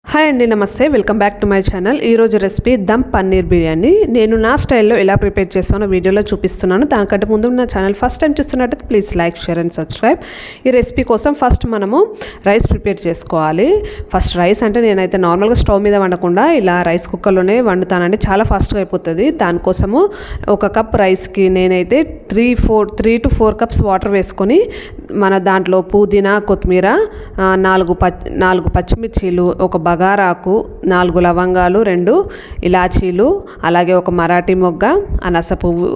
Hi అండి, నమస్తే. Welcome back to my channel. ఈరోజు రెసిపీ దమ్ పన్నీర్ బిర్యానీ. నేను నా స్టైల్లో ఎలా ప్రిపేర్ చేస్తానో వీడియోలో చూపిస్తున్నాను. దానికంటే ముందు నా ఛానల్ ఫస్ట్ టైం చూస్తున్నట్టయితే please like, share and subscribe. ఈ రెసిపీ కోసం ఫస్ట్ మనము రైస్ ప్రిపేర్ చేసుకోవాలి. ఫస్ట్ రైస్ అంటే నేనైతే నార్మల్గా స్టవ్ మీద వండకుండా ఇలా రైస్ కుక్కర్లోనే వండుతానండి. చాలా ఫాస్ట్గా అయిపోతుంది. దానికోసము ఒక కప్ రైస్కి నేనైతే 3 to 4 కప్స్ వాటర్ వేసుకొని మన దాంట్లో పుదీనా, కొత్తిమీర, 4 పచ్చిమిర్చీలు, ఒక బగారాకు, 4 లవంగాలు, 2 ఇలాచీలు, అలాగే ఒక మరాఠీ మొగ్గ, అనాస పువ్వు,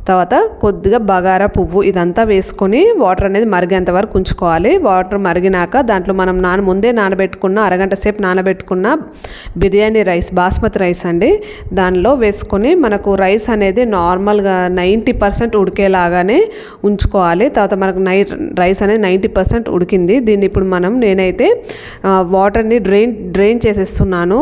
తర్వాత కొద్దిగా బగారా పువ్వు, ఇదంతా వేసుకొని వాటర్ అనేది మరిగేంత వరకు ఉంచుకోవాలి. వాటర్ మరిగినాక దాంట్లో మనం ముందే నానబెట్టుకున్న అరగంట సేపు నానబెట్టుకున్న బిర్యానీ రైస్, బాస్మతి రైస్ అండి, దానిలో వేసుకొని మనకు రైస్ అనేది నార్మల్గా 90% ఉడికేలాగానే ఉంచుకోవాలి. తర్వాత మనకు రైస్ అనేది 90% ఉడికింది. దీన్ని ఇప్పుడు నేనైతే వాటర్ని డ్రైన్ చేసేస్తున్నాను.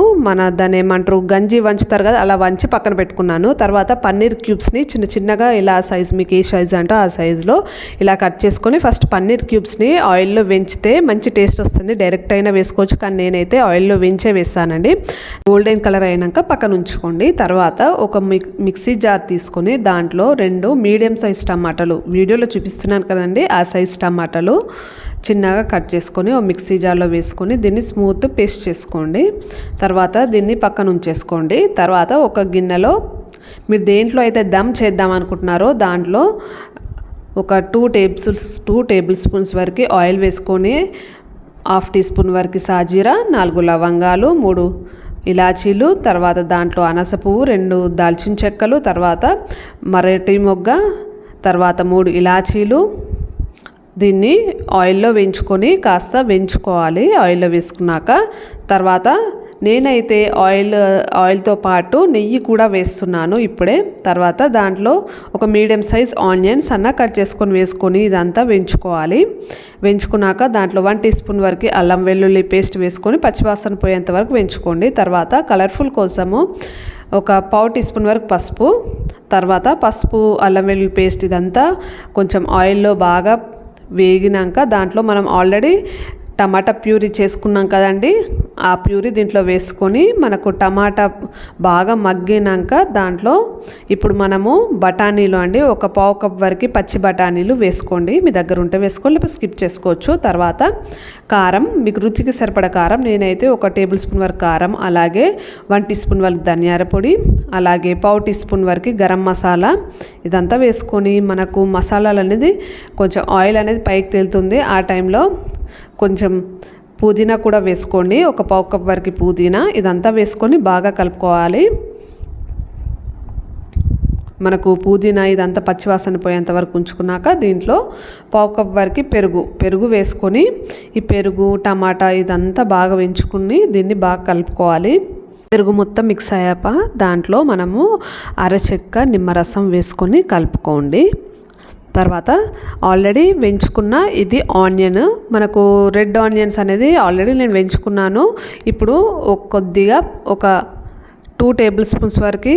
దాన్ని ఏమంటారు, గంజి వంచుతారు కదా, అలా వంచి పక్కన పెట్టుకున్నాను. తర్వాత పన్నీర్ క్యూబ్స్ని చిన్నగా ఇలా సైజ్, మీకు ఏ సైజ్ అంటే ఆ సైజులో ఇలా కట్ చేసుకొని ఫస్ట్ పన్నీర్ క్యూబ్స్ని ఆయిల్లో వెంచితే మంచి టేస్ట్ వస్తుంది. డైరెక్ట్ అయినా వేసుకోవచ్చు, కానీ నేనైతే ఆయిల్లో వెంచే వేస్తానండి. గోల్డెన్ కలర్ అయినాక పక్కన ఉంచుకోండి. తర్వాత ఒక మిక్సీ జార్ తీసుకొని దాంట్లో 2 మీడియం సైజ్ టమాటాలు, వీడియోలో చూపిస్తున్నాను కదండి ఆ సైజ్ టమాటాలు చిన్నగా కట్ చేసుకొని ఒక మిక్సీ జార్లో వేసుకొని దీన్ని స్మూత్ పేస్ట్ చేసుకోండి. తర్వాత దీన్ని పక్కన ఉంచేసుకోండి. తర్వాత ఒక గిన్నెలో మీరు దేంట్లో అయితే దమ్ చేద్దాం అనుకుంటున్నారో దాంట్లో ఒక 2 టేబుల్ స్పూన్స్ వరకు ఆయిల్ వేసుకొని, 1/2 టీ స్పూన్ వరకు సాజీరా, 4 లవంగాలు, 3 ఇలాచీలు, తర్వాత దాంట్లో అనాస పువ్వు, 2 దాల్చిన చెక్కలు, తర్వాత మరాఠీ మొగ్గ, తర్వాత 3 ఇలాచీలు. దీన్ని ఆయిల్లో వేయించుకోవాలి. ఆయిల్లో వేసుకున్నాక తర్వాత నేనైతే ఆయిల్తో పాటు నెయ్యి కూడా వేస్తున్నాను ఇప్పుడే. తర్వాత దాంట్లో ఒక మీడియం సైజ్ ఆనియన్స్ కట్ చేసుకొని వేసుకొని ఇదంతా వేయించుకోవాలి. వేయించుకున్నాక దాంట్లో 1 టీ స్పూన్ వరకు అల్లం వెల్లుల్లి పేస్ట్ వేసుకొని పచ్చివాసన పోయేంత వరకు వేయించుకోండి. తర్వాత కలర్ఫుల్ కోసము ఒక 1/2 టీ స్పూన్ వరకు పసుపు, తర్వాత పసుపు, అల్లం వెల్లుల్లి పేస్ట్ ఇదంతా కొంచెం ఆయిల్లో బాగా వేగినాక దాంట్లో మనం ఆల్రెడీ టమాటా ప్యూరీ చేసుకున్నాం కదండి, ఆ ప్యూరీ దీంట్లో వేసుకొని మనకు టమాటా బాగా మగ్గినాక దాంట్లో ఇప్పుడు మనము బఠానీలు అండి, ఒక 1/2 కప్ వరకు పచ్చి బఠానీలు వేసుకోండి. మీ దగ్గర ఉంటే వేసుకోండి, లేకపోతే స్కిప్ చేసుకోవచ్చు. తర్వాత కారం, మీకు రుచికి సరిపడ కారం, నేనైతే 1 టేబుల్ స్పూన్ వరకు కారం, అలాగే 1 టీ స్పూన్ వరకు ధనియాల పొడి, అలాగే 1/2 టీ స్పూన్ వరకు గరం మసాలా, ఇదంతా వేసుకొని మనకు మసాలాలు అనేది కొంచెం ఆయిల్ అనేది పైకి తేలుతుంది. ఆ టైంలో కొంచెం పుదీనా కూడా వేసుకోండి, ఒక 1/2 కప్ వరకు పుదీనా, ఇదంతా వేసుకొని బాగా కలుపుకోవాలి. మనకు పుదీనా ఇదంతా పచ్చివాసన పోయేంత వరకు ఉంచుకున్నాక దీంట్లో 1/2 కప్ వరకు పెరుగు వేసుకొని ఈ పెరుగు, టమాటా ఇదంతా బాగా వేయించుకుని దీన్ని బాగా కలుపుకోవాలి. పెరుగు మొత్తం మిక్స్ అయ్యాక దాంట్లో మనము అరచెక్క నిమ్మరసం వేసుకొని కలుపుకోండి. తర్వాత ఆల్రెడీ వేయించుకున్న ఇది ఆనియన్, మనకు రెడ్ ఆనియన్స్ అనేది ఆల్రెడీ నేను వేయించుకున్నాను. ఇప్పుడు కొద్దిగా ఒక 2 టేబుల్ స్పూన్స్ వరకు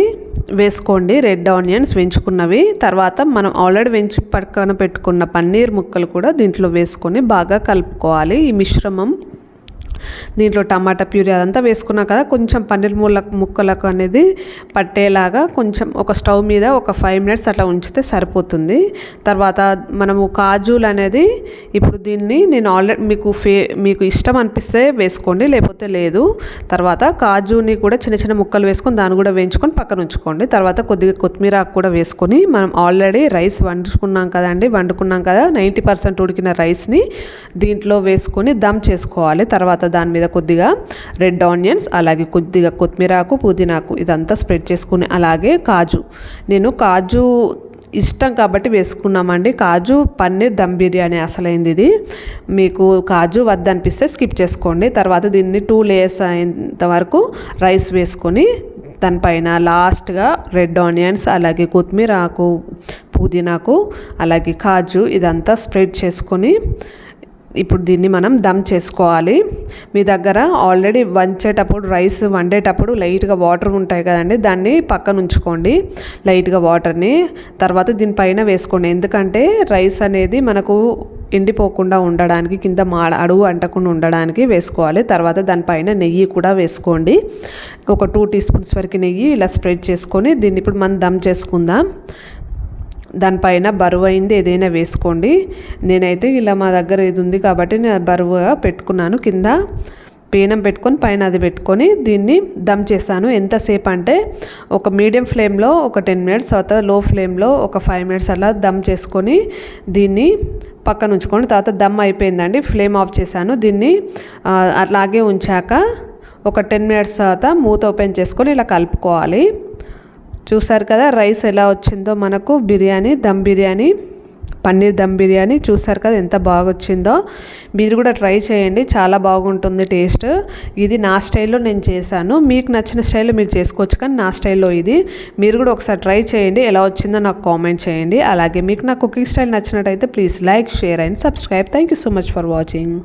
వేసుకోండి రెడ్ ఆనియన్స్ వేయించుకున్నవి. తర్వాత మనం ఆల్రెడీ వేయించి పక్కన పెట్టుకున్న పన్నీర్ ముక్కలు కూడా దీంట్లో వేసుకొని బాగా కలుపుకోవాలి. ఈ మిశ్రమం దీంట్లో టమాటా ప్యూరీ అదంతా వేసుకున్నాం కదా, కొంచెం పన్నీర్ ముక్కలకు అనేది పట్టేలాగా కొంచెం ఒక స్టవ్ మీద ఒక 5 మినిట్స్ అట్లా ఉంచితే సరిపోతుంది. తర్వాత మనము కాజులు అనేది ఇప్పుడు దీన్ని నేను ఆల్రెడీ మీకు ఇష్టం అనిపిస్తే వేసుకోండి, లేకపోతే లేదు. తర్వాత కాజుని కూడా చిన్న ముక్కలు వేసుకొని దాన్ని కూడా వేయించుకొని పక్కన ఉంచుకోండి. తర్వాత కొద్దిగా కొత్తిమీర కూడా వేసుకొని మనం ఆల్రెడీ రైస్ వండుకున్నాం కదా 90% ఉడికిన రైస్ని దీంట్లో వేసుకొని దమ్ చేసుకోవాలి. తర్వాత దాని మీద కొద్దిగా రెడ్ ఆనియన్స్, అలాగే కొద్దిగా కొత్తిమీరాకు, పుదీనాకు ఇదంతా స్ప్రెడ్ చేసుకుని, అలాగే నేను కాజు ఇష్టం కాబట్టి వేసుకున్నామండి. కాజు పన్నీర్ దమ్ బిర్యానీ అసలైంది ఇది. మీకు కాజు వద్దనిపిస్తే స్కిప్ చేసుకోండి. తర్వాత దీన్ని 2 లేయర్స్ అయ్యేంత వరకు రైస్ వేసుకొని దానిపైన లాస్ట్గా రెడ్ ఆనియన్స్, అలాగే కొత్తిమీరాకు, పుదీనాకు, అలాగే కాజు ఇదంతా స్ప్రెడ్ చేసుకొని ఇప్పుడు దీన్ని మనం దమ్ చేసుకోవాలి. మీ దగ్గర ఆల్రెడీ రైస్ వండేటప్పుడు లైట్గా వాటర్ ఉంటాయి కదండి, దాన్ని పక్కన ఉంచుకోండి లైట్గా వాటర్ని. తర్వాత దీనిపైన వేసుకోండి, ఎందుకంటే రైస్ అనేది మనకు ఎండిపోకుండా ఉండడానికి, కింద అడుగు అంటకుండా ఉండడానికి వేసుకోవాలి. తర్వాత దానిపైన నెయ్యి కూడా వేసుకోండి. ఒక 2 టీ స్పూన్స్ వరకు నెయ్యి ఇలా స్ప్రెడ్ చేసుకొని దీన్ని ఇప్పుడు మనం దమ్ చేసుకుందాం. దానిపైన బరువు అయింది ఏదైనా వేసుకోండి. నేనైతే ఇలా మా దగ్గర ఇది ఉంది కాబట్టి నేను బరువుగా పెట్టుకున్నాను. కింద పేనం పెట్టుకొని పైన అది పెట్టుకొని దీన్ని దమ్ చేశాను. ఎంతసేపు అంటే ఒక మీడియం ఫ్లేమ్లో ఒక 10 మినిట్స్, తర్వాత లో ఫ్లేమ్లో ఒక 5 మినిట్స్ అలా దమ్ చేసుకొని దీన్ని పక్కన ఉంచుకోండి. తర్వాత దమ్ అయిపోయిందండి, ఫ్లేమ్ ఆఫ్ చేశాను. దీన్ని అట్లాగే ఉంచాక ఒక 10 మినిట్స్ తర్వాత మూత ఓపెన్ చేసుకొని ఇలా కలుపుకోవాలి. చూసారు కదా రైస్ ఎలా వచ్చిందో మనకు బిర్యానీ, దమ్ బిర్యానీ, పన్నీర్ దమ్ బిర్యానీ. చూసారు కదా ఎంత బాగా వచ్చిందో. మీరు కూడా ట్రై చేయండి, చాలా బాగుంటుంది టేస్ట్. ఇది నా స్టైల్లో నేను చేశాను, మీకు నచ్చిన స్టైల్లో మీరు చేసుకోవచ్చు, కానీ నా స్టైల్లో ఇది. మీరు కూడా ఒకసారి ట్రై చేయండి, ఎలా వచ్చిందో నాకు కామెంట్ చేయండి. అలాగే మీకు నా కుకింగ్ స్టైల్ నచ్చినట్టయితే please like, share and subscribe. Thank you so much for watching.